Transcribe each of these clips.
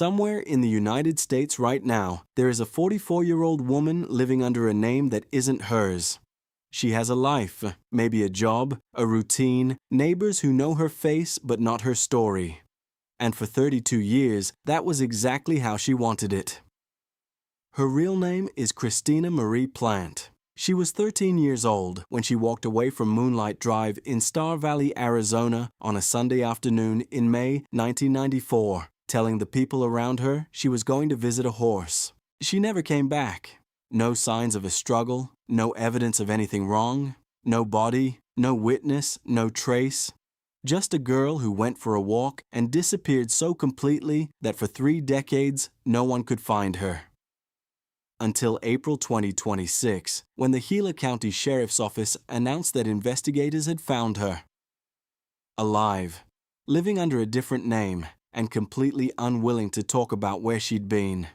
Somewhere in the United States right now, there is a 44-year-old woman living under a name that isn't hers. She has a life, maybe a job, a routine, neighbors who know her face but not her story. And for 32 years, that was exactly how she wanted it. Her real name is Christina Marie Plante. She was 13 years old when she walked away from Moonlight Drive in Star Valley, Arizona on a Sunday afternoon in May 1994. Telling the people around her she was going to visit a horse. She never came back. No signs of a struggle, no evidence of anything wrong, no body, no witness, no trace. Just a girl who went for a walk and disappeared so completely that for 3 decades no one could find her. Until April 2026, when the Gila County Sheriff's Office announced that investigators had found her. Alive, living under a different name, and completely unwilling to talk about where she'd been.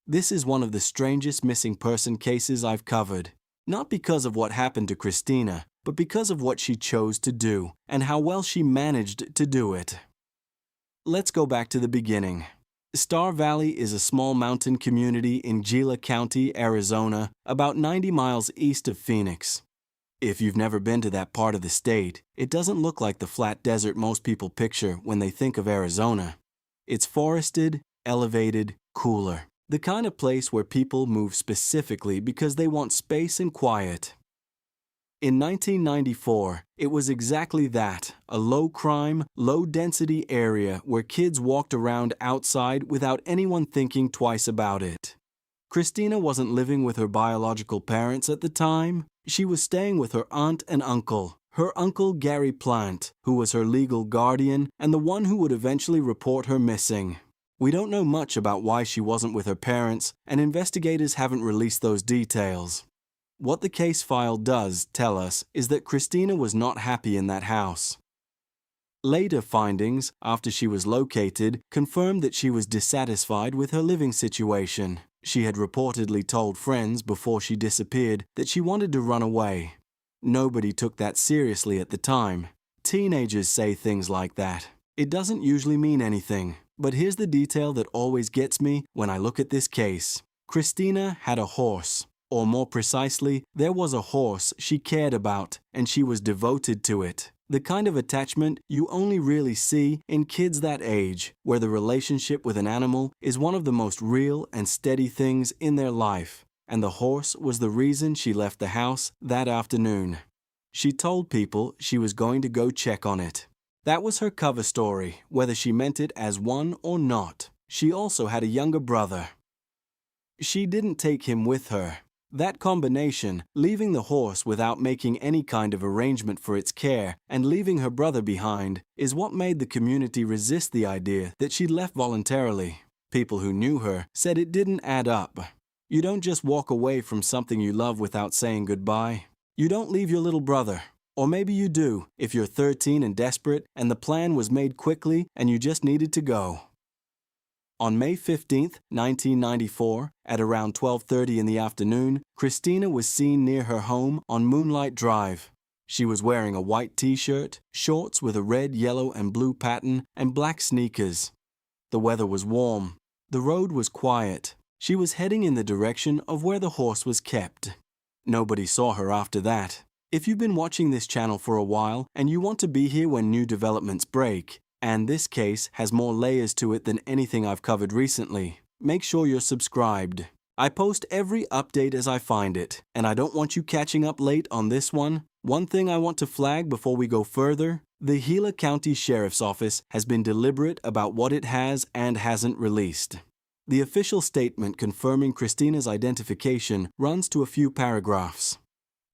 This is one of the strangest missing person cases I've covered, not because of what happened to Christina, but because of what she chose to do and how well she managed to do it. Let's go back to the beginning. Star Valley is a small mountain community in Gila County, Arizona, about 90 miles east of Phoenix. If you've never been to that part of the state, it doesn't look like the flat desert most people picture when they think of Arizona. It's forested, elevated, cooler. The kind of place where people move specifically because they want space and quiet. In 1994, it was exactly that, a low-crime, low-density area where kids walked around outside without anyone thinking twice about it. Christina wasn't living with her biological parents at the time. She was staying with her aunt and uncle. Her uncle Gary Plante, who was her legal guardian and the one who would eventually report her missing. We don't know much about why she wasn't with her parents, and investigators haven't released those details. What the case file does tell us is that Christina was not happy in that house. Later findings, after she was located, confirmed that she was dissatisfied with her living situation. She had reportedly told friends before she disappeared that she wanted to run away. Nobody took that seriously at the time. Teenagers say things like that. It doesn't usually mean anything, but here's the detail that always gets me when I look at this case. Christina had a horse, or more precisely, there was a horse she cared about, and she was devoted to it. The kind of attachment you only really see in kids that age, where the relationship with an animal is one of the most real and steady things in their life, and the horse was the reason she left the house that afternoon. She told people she was going to go check on it. That was her cover story, whether she meant it as one or not. She also had a younger brother. She didn't take him with her. That combination, leaving the horse without making any kind of arrangement for its care and leaving her brother behind, is what made the community resist the idea that she'd left voluntarily. People who knew her said it didn't add up. You don't just walk away from something you love without saying goodbye. You don't leave your little brother. Or maybe you do, if you're 13 and desperate and the plan was made quickly and you just needed to go. On May 15, 1994, at around 12:30 in the afternoon, Christina was seen near her home on Moonlight Drive. She was wearing a white t-shirt, shorts with a red, yellow, and blue pattern, and black sneakers. The weather was warm. The road was quiet. She was heading in the direction of where the horse was kept. Nobody saw her after that. If you've been watching this channel for a while and you want to be here when new developments break, and this case has more layers to it than anything I've covered recently, make sure you're subscribed. I post every update as I find it, and I don't want you catching up late on this one. One thing I want to flag before we go further, the Gila County Sheriff's Office has been deliberate about what it has and hasn't released. The official statement confirming Christina's identification runs to a few paragraphs.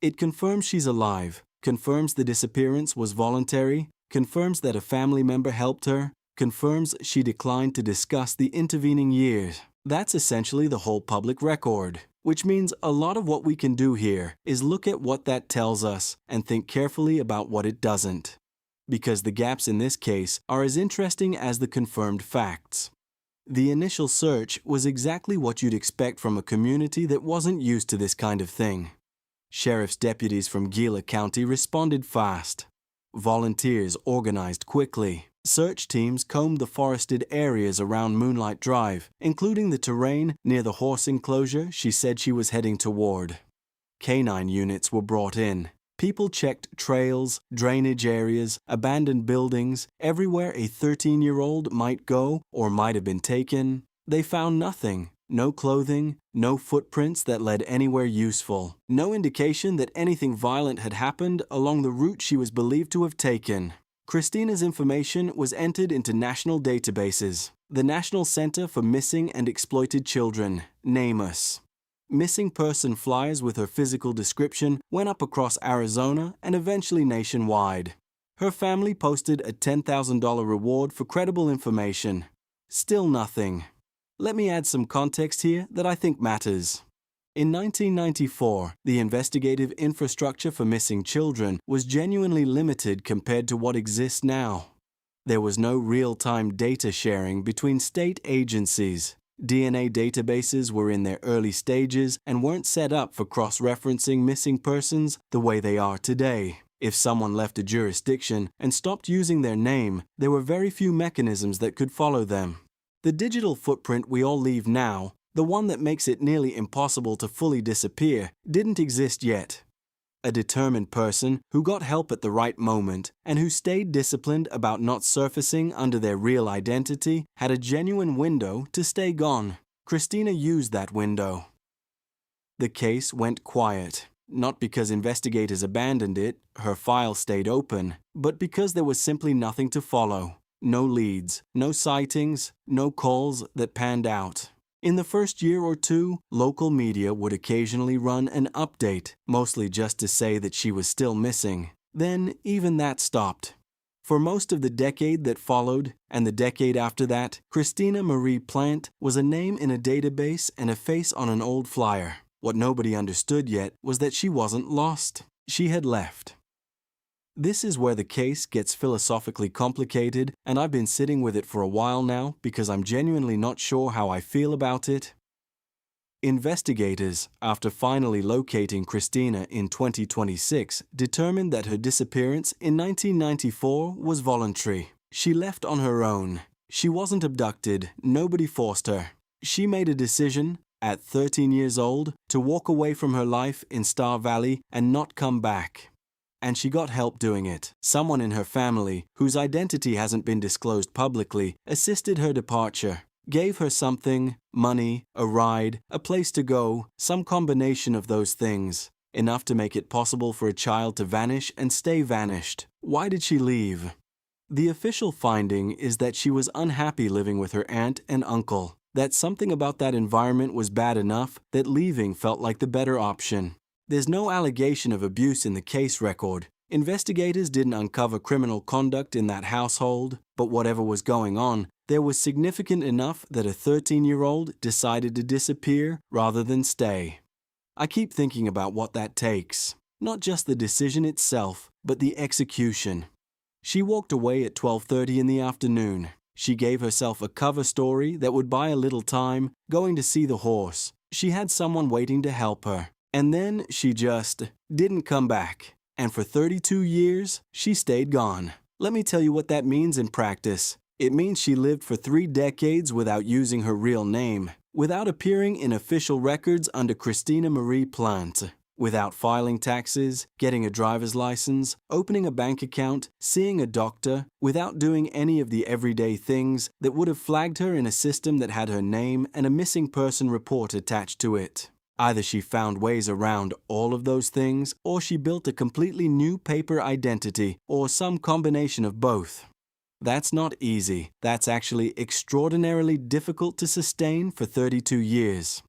It confirms she's alive, confirms the disappearance was voluntary, confirms that a family member helped her, confirms she declined to discuss the intervening years. That's essentially the whole public record, which means a lot of what we can do here is look at what that tells us and think carefully about what it doesn't. Because the gaps in this case are as interesting as the confirmed facts. The initial search was exactly what you'd expect from a community that wasn't used to this kind of thing. Sheriff's deputies from Gila County responded fast. Volunteers organized quickly. Search teams combed the forested areas around Moonlight Drive, including the terrain near the horse enclosure she said she was heading toward. Canine units were brought in. People checked trails, drainage areas, abandoned buildings, everywhere a 13-year-old might go or might have been taken. They found nothing. No clothing, no footprints that led anywhere useful, no indication that anything violent had happened along the route she was believed to have taken. Christina's information was entered into national databases. The National Center for Missing and Exploited Children, NamUs. Missing person flyers with her physical description went up across Arizona and eventually nationwide. Her family posted a $10,000 reward for credible information. Still nothing. Let me add some context here that I think matters. In 1994, the investigative infrastructure for missing children was genuinely limited compared to what exists now. There was no real-time data sharing between state agencies. DNA databases were in their early stages and weren't set up for cross-referencing missing persons the way they are today. If someone left a jurisdiction and stopped using their name, there were very few mechanisms that could follow them. The digital footprint we all leave now, the one that makes it nearly impossible to fully disappear, didn't exist yet. A determined person who got help at the right moment and who stayed disciplined about not surfacing under their real identity had a genuine window to stay gone. Christina used that window. The case went quiet, not because investigators abandoned it, her file stayed open, but because there was simply nothing to follow. No leads, no sightings, no calls that panned out. In the first year or two, local media would occasionally run an update, mostly just to say that she was still missing. Then even that stopped. For most of the decade that followed, and the decade after that, Christina Marie Plante was a name in a database and a face on an old flyer. What nobody understood yet was that she wasn't lost. She had left. This is where the case gets philosophically complicated, and I've been sitting with it for a while now because I'm genuinely not sure how I feel about it. Investigators, after finally locating Christina in 2026, determined that her disappearance in 1994 was voluntary. She left on her own. She wasn't abducted. Nobody forced her. She made a decision, at 13 years old, to walk away from her life in Star Valley and not come back. And she got help doing it. Someone in her family, whose identity hasn't been disclosed publicly, assisted her departure, gave her something, money, a ride, a place to go, some combination of those things, enough to make it possible for a child to vanish and stay vanished. Why did she leave? The official finding is that she was unhappy living with her aunt and uncle, that something about that environment was bad enough that leaving felt like the better option. There's no allegation of abuse in the case record. Investigators didn't uncover criminal conduct in that household, but whatever was going on, there was significant enough that a 13-year-old decided to disappear rather than stay. I keep thinking about what that takes. Not just the decision itself, but the execution. She walked away at 12:30 in the afternoon. She gave herself a cover story that would buy a little time, going to see the horse. She had someone waiting to help her. And then she just didn't come back. And for 32 years, she stayed gone. Let me tell you what that means in practice. It means she lived for 3 decades without using her real name, without appearing in official records under Christina Marie Plante, without filing taxes, getting a driver's license, opening a bank account, seeing a doctor, without doing any of the everyday things that would have flagged her in a system that had her name and a missing person report attached to it. Either she found ways around all of those things, or she built a completely new paper identity, or some combination of both. That's not easy. That's actually extraordinarily difficult to sustain for 32 years.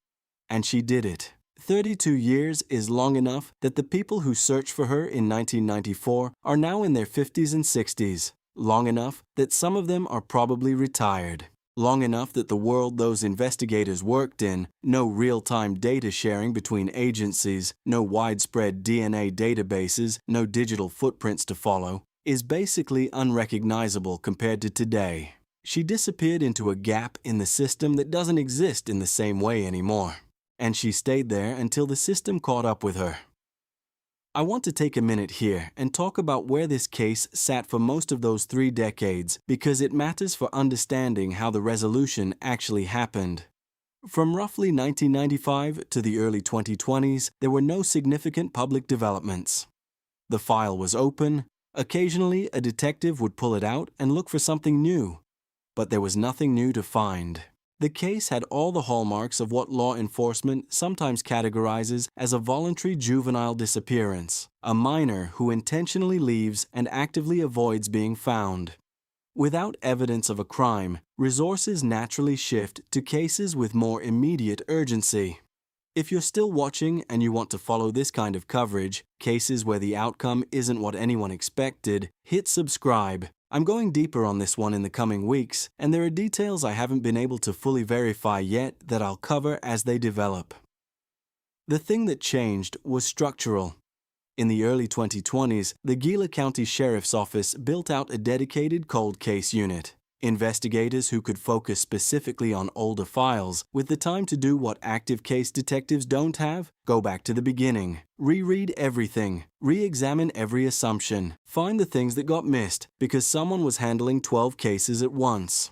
And she did it. 32 years is long enough that the people who searched for her in 1994 are now in their 50s and 60s. Long enough that some of them are probably retired. Long enough that the world those investigators worked in, no real-time data sharing between agencies, no widespread DNA databases, no digital footprints to follow, is basically unrecognizable compared to today. She disappeared into a gap in the system that doesn't exist in the same way anymore. And she stayed there until the system caught up with her. I want to take a minute here and talk about where this case sat for most of those 3 decades because it matters for understanding how the resolution actually happened. From roughly 1995 to the early 2020s, there were no significant public developments. The file was open. Occasionally, a detective would pull it out and look for something new. But there was nothing new to find. The case had all the hallmarks of what law enforcement sometimes categorizes as a voluntary juvenile disappearance, a minor who intentionally leaves and actively avoids being found. Without evidence of a crime, resources naturally shift to cases with more immediate urgency. If you're still watching and you want to follow this kind of coverage, cases where the outcome isn't what anyone expected, hit subscribe. I'm going deeper on this one in the coming weeks, and there are details I haven't been able to fully verify yet that I'll cover as they develop. The thing that changed was structural. In the early 2020s, the Gila County Sheriff's Office built out a dedicated cold case unit. Investigators who could focus specifically on older files, with the time to do what active case detectives don't have: go back to the beginning, reread everything, re-examine every assumption, find the things that got missed because someone was handling 12 cases at once.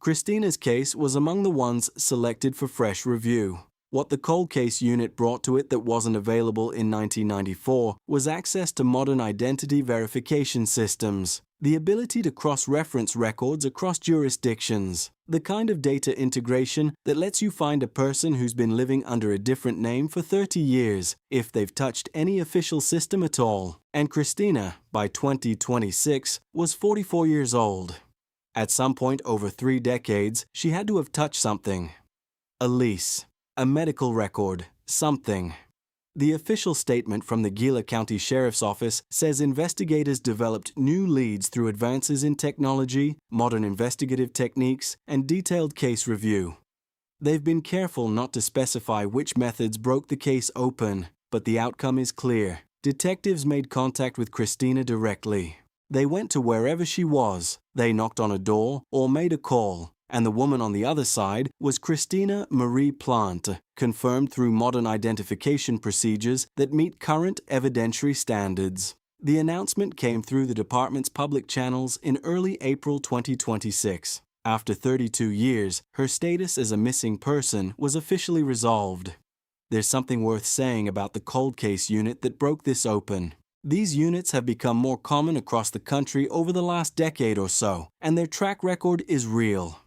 Christina's case was among the ones selected for fresh review. What the cold case unit brought to it that wasn't available in 1994 was access to modern identity verification systems, the ability to cross-reference records across jurisdictions, the kind of data integration that lets you find a person who's been living under a different name for 30 years, if they've touched any official system at all. And Christina, by 2026, was 44 years old. At some point over 3 decades, she had to have touched something. A lease. A medical record, something. The official statement from the Gila County Sheriff's Office says investigators developed new leads through advances in technology, modern investigative techniques, and detailed case review. They've been careful not to specify which methods broke the case open, but the outcome is clear. Detectives made contact with Christina directly. They went to wherever she was, they knocked on a door or made a call. And the woman on the other side was Christina Marie Plante, confirmed through modern identification procedures that meet current evidentiary standards. The announcement came through the department's public channels in early April 2026. After 32 years, her status as a missing person was officially resolved. There's something worth saying about the cold case unit that broke this open. These units have become more common across the country over the last decade or so, and their track record is real.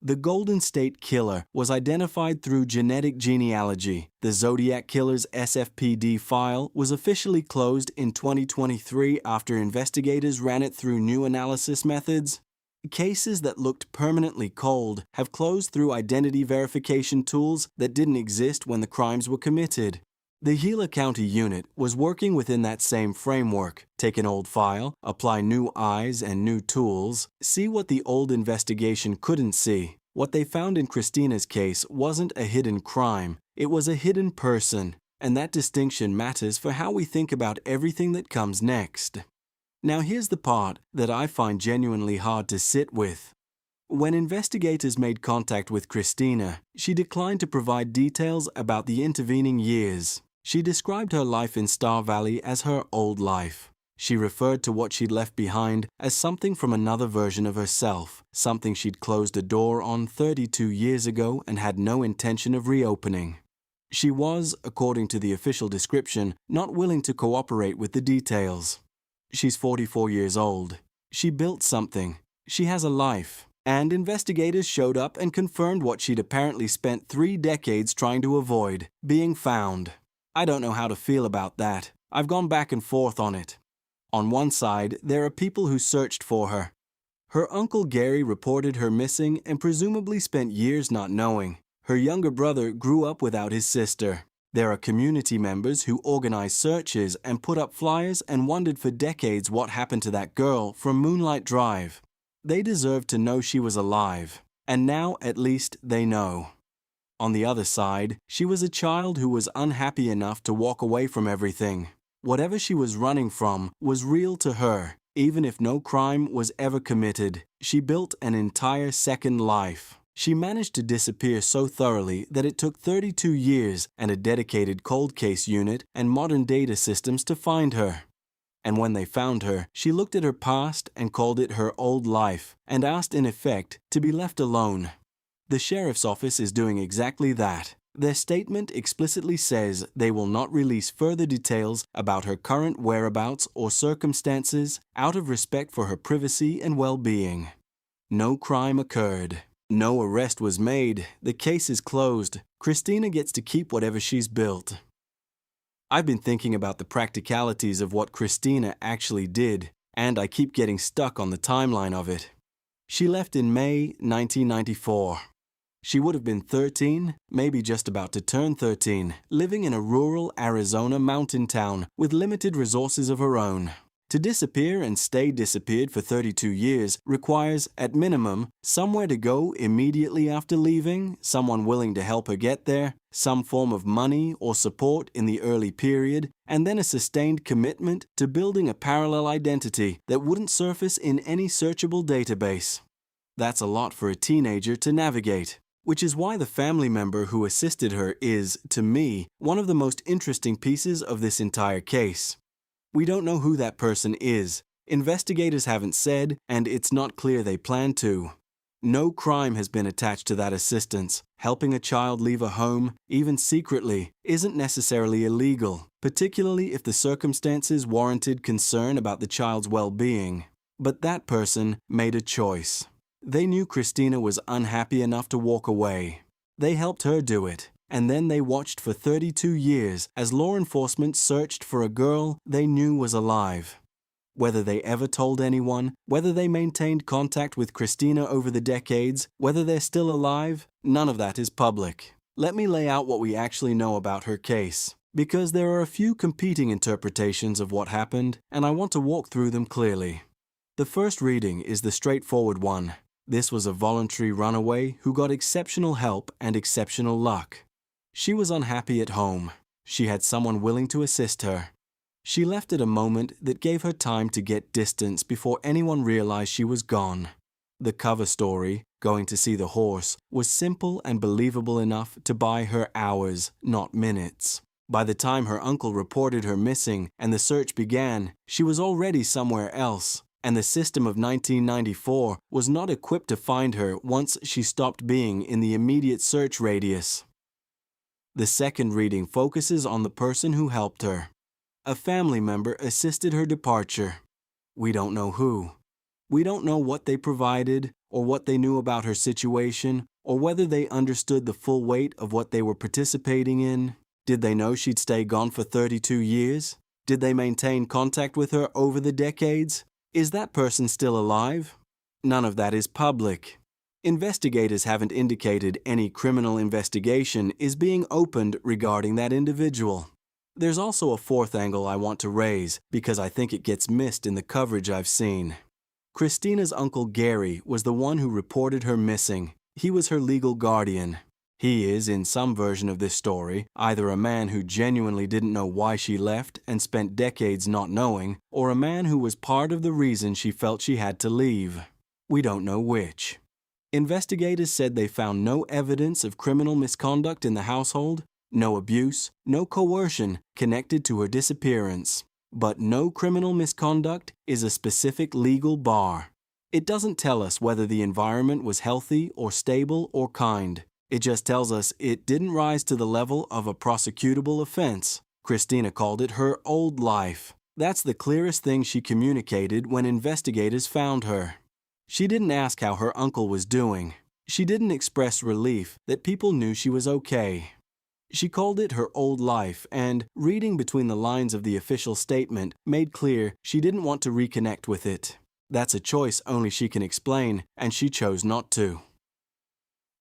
The Golden State Killer was identified through genetic genealogy. The Zodiac Killer's SFPD file was officially closed in 2023 after investigators ran it through new analysis methods. Cases that looked permanently cold have closed through identity verification tools that didn't exist when the crimes were committed. The Gila County unit was working within that same framework. Take an old file, apply new eyes and new tools, see what the old investigation couldn't see. What they found in Christina's case wasn't a hidden crime, it was a hidden person, and that distinction matters for how we think about everything that comes next. Now here's the part that I find genuinely hard to sit with. When investigators made contact with Christina, she declined to provide details about the intervening years. She described her life in Star Valley as her old life. She referred to what she'd left behind as something from another version of herself, something she'd closed a door on 32 years ago and had no intention of reopening. She was, according to the official description, not willing to cooperate with the details. She's 44 years old. She built something. She has a life. And investigators showed up and confirmed what she'd apparently spent 3 decades trying to avoid: being found. I don't know how to feel about that. I've gone back and forth on it. On one side, there are people who searched for her. Her uncle Gary reported her missing and presumably spent years not knowing. Her younger brother grew up without his sister. There are community members who organized searches and put up flyers and wondered for decades what happened to that girl from Moonlight Drive. They deserved to know she was alive, and now at least they know. On the other side, she was a child who was unhappy enough to walk away from everything. Whatever she was running from was real to her. Even if no crime was ever committed, she built an entire second life. She managed to disappear so thoroughly that it took 32 years and a dedicated cold case unit and modern data systems to find her. And when they found her, she looked at her past and called it her old life and asked in effect to be left alone. The sheriff's office is doing exactly that. Their statement explicitly says they will not release further details about her current whereabouts or circumstances out of respect for her privacy and well-being. No crime occurred. No arrest was made. The case is closed. Christina gets to keep whatever she's built. I've been thinking about the practicalities of what Christina actually did, and I keep getting stuck on the timeline of it. She left in May 1994. She would have been 13, maybe just about to turn 13, living in a rural Arizona mountain town with limited resources of her own. To disappear and stay disappeared for 32 years requires, at minimum, somewhere to go immediately after leaving, someone willing to help her get there, some form of money or support in the early period, and then a sustained commitment to building a parallel identity that wouldn't surface in any searchable database. That's a lot for a teenager to navigate, which is why the family member who assisted her is, to me, one of the most interesting pieces of this entire case. We don't know who that person is. Investigators haven't said, and it's not clear they plan to. No crime has been attached to that assistance. Helping a child leave a home, even secretly, isn't necessarily illegal, particularly if the circumstances warranted concern about the child's well-being. But that person made a choice. They knew Christina was unhappy enough to walk away. They helped her do it. And then they watched for 32 years as law enforcement searched for a girl they knew was alive. Whether they ever told anyone, whether they maintained contact with Christina over the decades, whether they're still alive, none of that is public. Let me lay out what we actually know about her case, because there are a few competing interpretations of what happened, and I want to walk through them clearly. The first reading is the straightforward one. This was a voluntary runaway who got exceptional help and exceptional luck. She was unhappy at home. She had someone willing to assist her. She left at a moment that gave her time to get distance before anyone realized she was gone. The cover story, going to see the horse, was simple and believable enough to buy her hours, not minutes. By the time her uncle reported her missing and the search began, she was already somewhere else, and the system of 1994 was not equipped to find her once she stopped being in the immediate search radius. The second reading focuses on the person who helped her. A family member assisted her departure. We don't know who. We don't know what they provided, or what they knew about her situation, or whether they understood the full weight of what they were participating in. Did they know she'd stay gone for 32 years? Did they maintain contact with her over the decades? Is that person still alive? None of that is public. Investigators haven't indicated any criminal investigation is being opened regarding that individual. There's also a fourth angle I want to raise because I think it gets missed in the coverage I've seen. Christina's uncle Gary was the one who reported her missing. He was her legal guardian. He is, in some version of this story, either a man who genuinely didn't know why she left and spent decades not knowing, or a man who was part of the reason she felt she had to leave. We don't know which. Investigators said they found no evidence of criminal misconduct in the household, no abuse, no coercion connected to her disappearance. But no criminal misconduct is a specific legal bar. It doesn't tell us whether the environment was healthy or stable or kind. It just tells us it didn't rise to the level of a prosecutable offense. Christina called it her old life. That's the clearest thing she communicated when investigators found her. She didn't ask how her uncle was doing. She didn't express relief that people knew she was okay. She called it her old life and, reading between the lines of the official statement, made clear she didn't want to reconnect with it. That's a choice only she can explain, and she chose not to.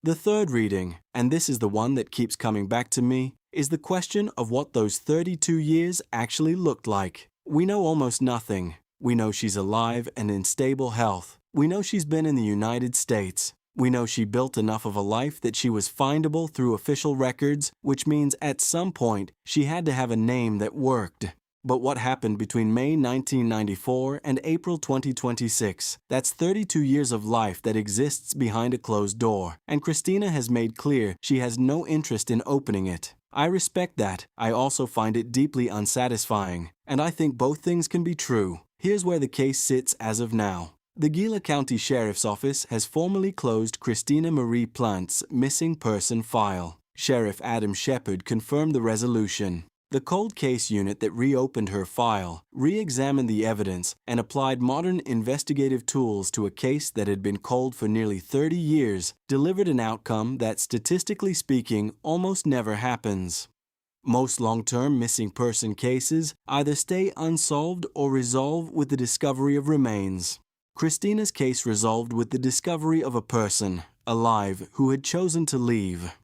The third reading, and this is the one that keeps coming back to me, is the question of what those 32 years actually looked like. We know almost nothing. We know she's alive and in stable health. We know she's been in the United States. We know she built enough of a life that she was findable through official records, which means at some point she had to have a name that worked. But what happened between May 1994 and April 2026? That's 32 years of life that exists behind a closed door, and Christina has made clear she has no interest in opening it. I respect that. I also find it deeply unsatisfying, and I think both things can be true. Here's where the case sits as of now. The Gila County Sheriff's Office has formally closed Christina Marie Plante's missing person file. Sheriff Adam Shepard confirmed the resolution. The cold case unit that reopened her file re-examined the evidence and applied modern investigative tools to a case that had been cold for nearly 30 years, delivered an outcome that, statistically speaking, almost never happens. Most long-term missing person cases either stay unsolved or resolve with the discovery of remains. Christina's case resolved with the discovery of a person, alive, who had chosen to leave.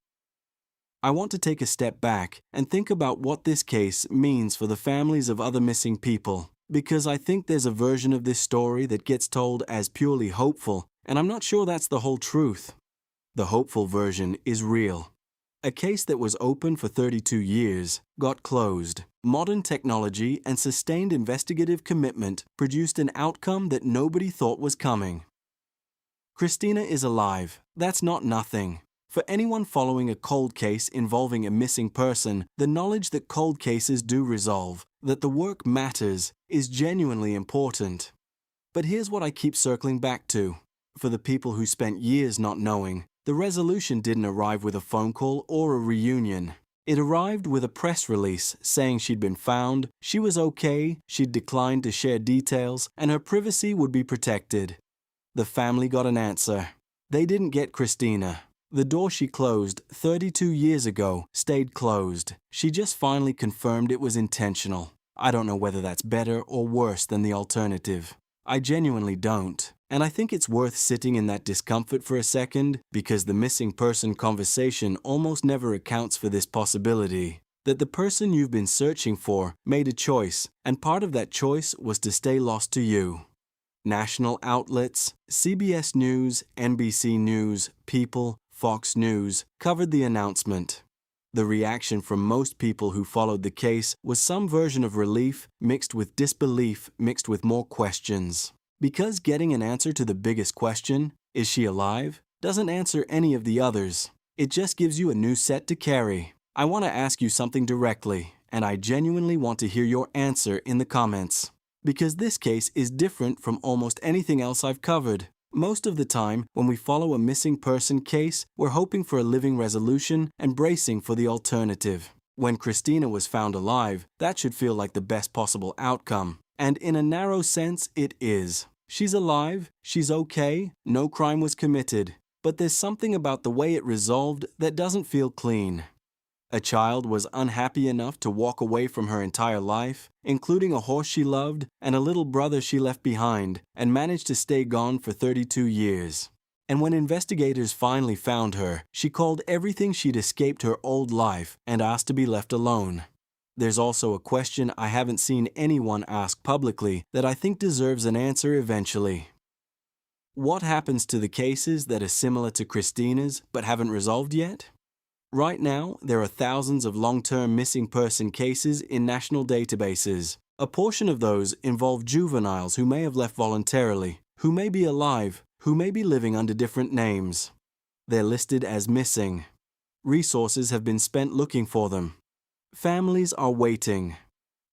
I want to take a step back and think about what this case means for the families of other missing people, because I think there's a version of this story that gets told as purely hopeful, and I'm not sure that's the whole truth. The hopeful version is real. A case that was open for 32 years got closed. Modern technology and sustained investigative commitment produced an outcome that nobody thought was coming. Christina is alive. That's not nothing. For anyone following a cold case involving a missing person, the knowledge that cold cases do resolve, that the work matters, is genuinely important. But here's what I keep circling back to. For the people who spent years not knowing, the resolution didn't arrive with a phone call or a reunion. It arrived with a press release saying she'd been found, she was okay, she'd declined to share details, and her privacy would be protected. The family got an answer. They didn't get Christina. The door she closed 32 years ago stayed closed. She just finally confirmed it was intentional. I don't know whether that's better or worse than the alternative. I genuinely don't. And I think it's worth sitting in that discomfort for a second, because the missing person conversation almost never accounts for this possibility. That the person you've been searching for made a choice, and part of that choice was to stay lost to you. National outlets, CBS News, NBC News, People, Fox News, covered the announcement. The reaction from most people who followed the case was some version of relief mixed with disbelief mixed with more questions. Because getting an answer to the biggest question, is she alive, doesn't answer any of the others. It just gives you a new set to carry. I want to ask you something directly, and I genuinely want to hear your answer in the comments. Because this case is different from almost anything else I've covered. Most of the time, when we follow a missing person case, we're hoping for a living resolution and bracing for the alternative. When Christina was found alive, that should feel like the best possible outcome. And in a narrow sense, it is. She's alive, she's okay, no crime was committed. But there's something about the way it resolved that doesn't feel clean. A child was unhappy enough to walk away from her entire life, including a horse she loved and a little brother she left behind, and managed to stay gone for 32 years. And when investigators finally found her, she called everything she'd escaped her old life and asked to be left alone. There's also a question I haven't seen anyone ask publicly that I think deserves an answer eventually. What happens to the cases that are similar to Christina's but haven't resolved yet? Right now, there are thousands of long-term missing person cases in national databases. A portion of those involve juveniles who may have left voluntarily, who may be alive, who may be living under different names. They're listed as missing. Resources have been spent looking for them. Families are waiting.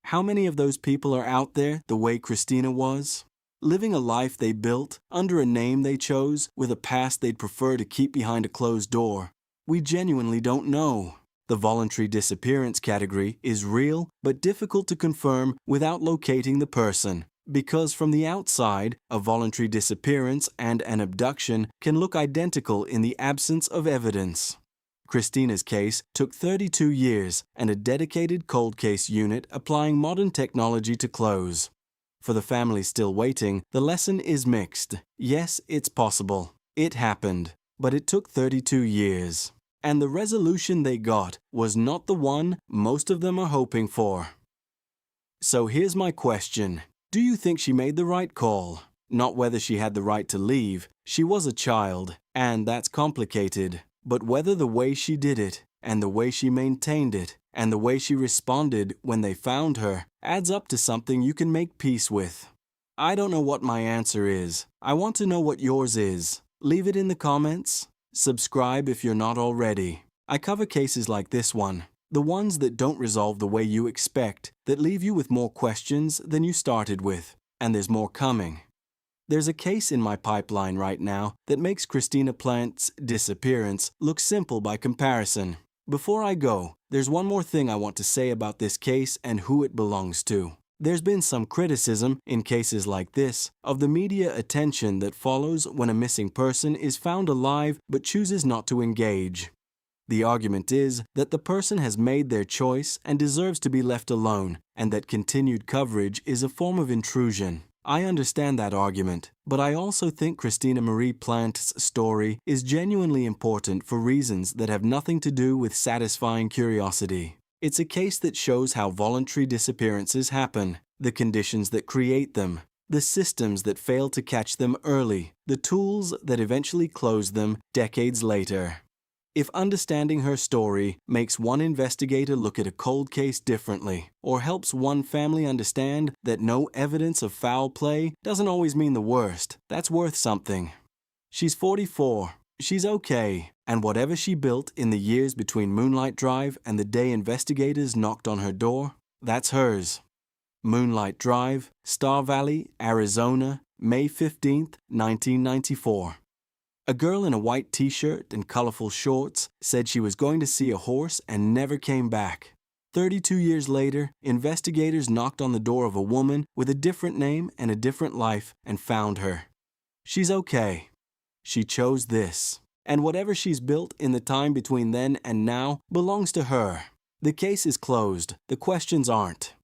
How many of those people are out there the way Christina was? Living a life they built, under a name they chose, with a past they'd prefer to keep behind a closed door. We genuinely don't know. The voluntary disappearance category is real but difficult to confirm without locating the person, because from the outside, a voluntary disappearance and an abduction can look identical in the absence of evidence. Christina's case took 32 years and a dedicated cold case unit applying modern technology to close. For the families still waiting, the lesson is mixed. Yes, it's possible. It happened, but it took 32 years. And the resolution they got was not the one most of them are hoping for. So here's my question. Do you think she made the right call? Not whether she had the right to leave. She was a child, and that's complicated. But whether the way she did it, and the way she maintained it, and the way she responded when they found her, adds up to something you can make peace with. I don't know what my answer is. I want to know what yours is. Leave it in the comments. Subscribe if you're not already. I cover cases like this one, the ones that don't resolve the way you expect, that leave you with more questions than you started with, and there's more coming. There's a case in my pipeline right now that makes Christina Plante's disappearance look simple by comparison. Before I go, there's one more thing I want to say about this case and who it belongs to. There's been some criticism, in cases like this, of the media attention that follows when a missing person is found alive but chooses not to engage. The argument is that the person has made their choice and deserves to be left alone, and that continued coverage is a form of intrusion. I understand that argument, but I also think Christina Marie Plante's story is genuinely important for reasons that have nothing to do with satisfying curiosity. It's a case that shows how voluntary disappearances happen, the conditions that create them, the systems that fail to catch them early, the tools that eventually close them decades later. If understanding her story makes one investigator look at a cold case differently, or helps one family understand that no evidence of foul play doesn't always mean the worst, that's worth something. She's 44. She's okay, and whatever she built in the years between Moonlight Drive and the day investigators knocked on her door, that's hers. Moonlight Drive, Star Valley, Arizona, May 15, 1994. A girl in a white t-shirt and colorful shorts said she was going to see a horse and never came back. 32 years later, investigators knocked on the door of a woman with a different name and a different life and found her. She's okay. She chose this. And whatever she's built in the time between then and now belongs to her. The case is closed. The questions aren't.